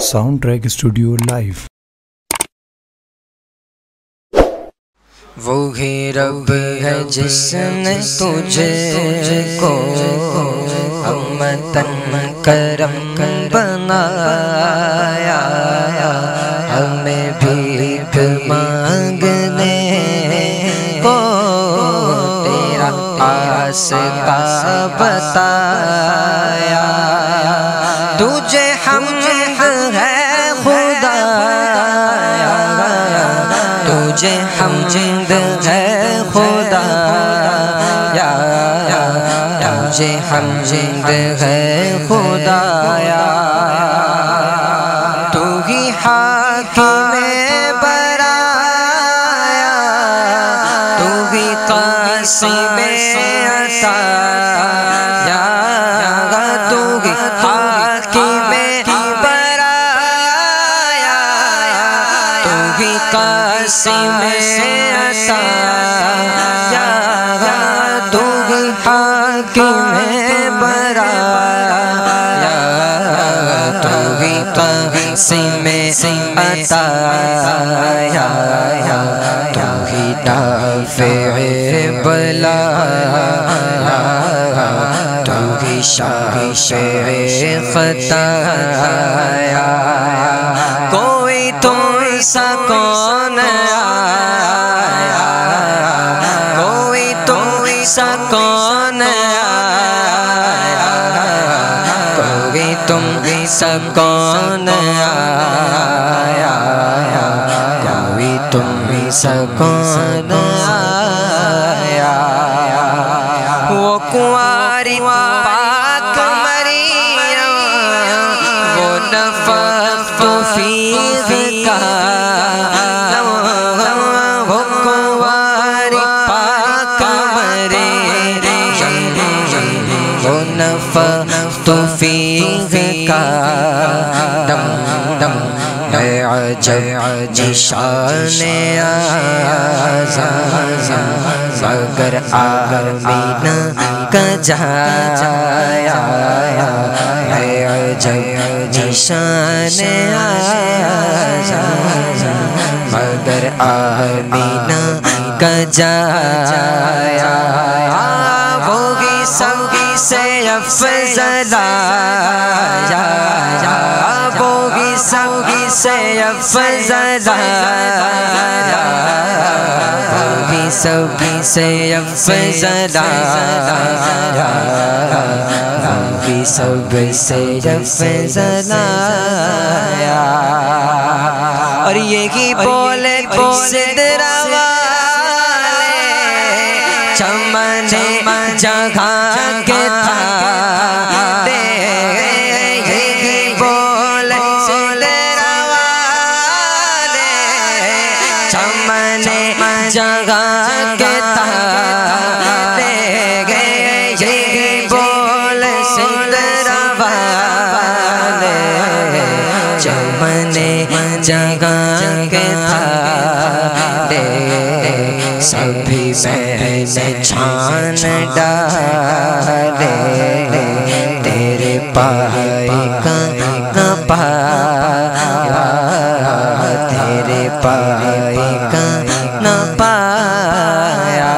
Sound track studio live. وہی رب ہے جس نے تجھے کو امتن کرم بنایا، ہمیں بھیک مانگنے کو تیرا آستا بتایا۔ تجھے حمد ہے خدایا، تجھے حمد ہے خدایا، تجھے حمد ہے خدایا۔ تو ہی حاکم برایا، تو ہی قاسم عطایا، تو ہی حاکم برایا، تو ہی قاسم عطایا، تو ہی حاکم برایا، تو ہی قاسم عطایا، تو ہی دافع بلا، تو ہی شافع خطایا۔ کوئی تم سا کون آیا، کوئی تم سا کون آیا، کوئی تم سا کون آیا، کوئی تم سا کون آیا۔ وہ کنواری پاک مریم، وہ نفخت فیہ کا، وہ کنواری پاک مریم، وہ نفخت فیہ کا دم دم ہے عجب نشان اعظم، مگر آمینہ کا جایا ہے عجب نشان اعظم، مگر آمینہ کا جایا۔ وہی سب سے افضل آیا، وہی سب سے افضل آیا، وہی سب سے افضل آیا، وہی سب سے افضل آیا۔ اور یہی بولے سدرا والے چمن جگہ کے تھا، یہی بولے سدرا والے چمن جگہ کے تھا، یہی بولے سدرا والے چمن جگہ کے تھا، سبھی میں نے چھان ڈالے، تیرے پائے کا نہ پایا، تیرے پائے کا نہ پایا۔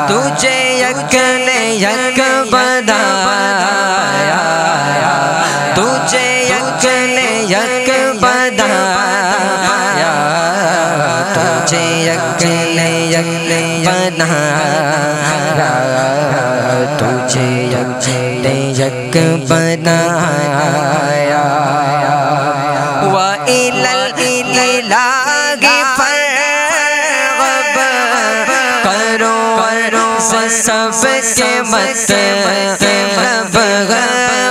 تجھے یک نے یک بنایا، تجھے یک نے یک بنایا، تجھے یک نے یک بنایا، تجھے یک نے یک بنایا۔ وَإِلَى الْإِلَٰهِ فَارْغَب کرو سب کے مطلب،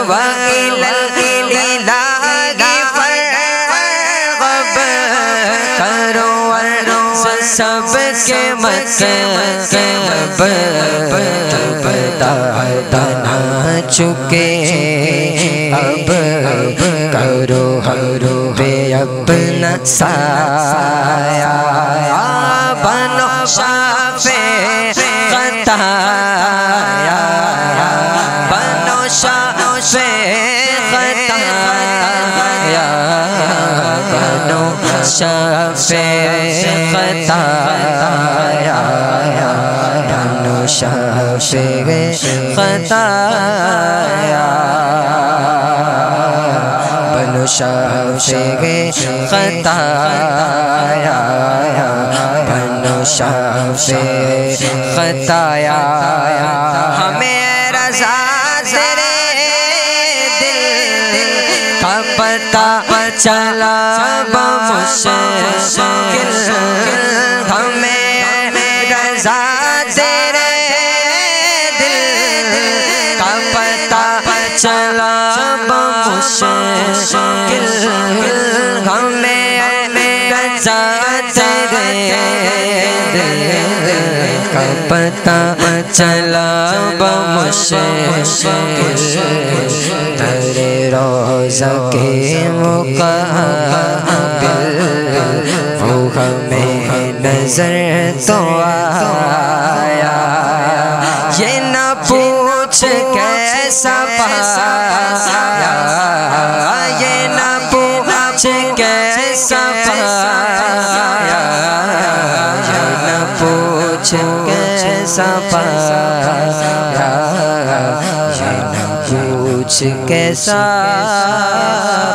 وَإِلَى الْإِلَٰهِ فَارْغَب کرو سب کے مطلب، بتا چکے اب کرو بے اپنا سایہ، بنو شافع خطایا، بنو شافع خطایا، شفیع خطایا بنو شفیع خطایا بنو شفیع خطایا بنو شفیع خطایا ہمیں رضا تیرے دل کا پتہ چلا بمشکل ہمیں رضا تیرے دل کا پتہ چلا بمشکل ہمیں رضا تیرے دل کا پتہ چلا بمشکل تیرے روضہ کے مقابل وہ ہمیں نظر تو آیا یہ نہ پوچھ کیسا پایا یہ نہ پوچھ کیسا پایا یہ نہ پوچھ کیسا پایا یہ نہ پوچھ کیسا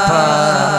پایا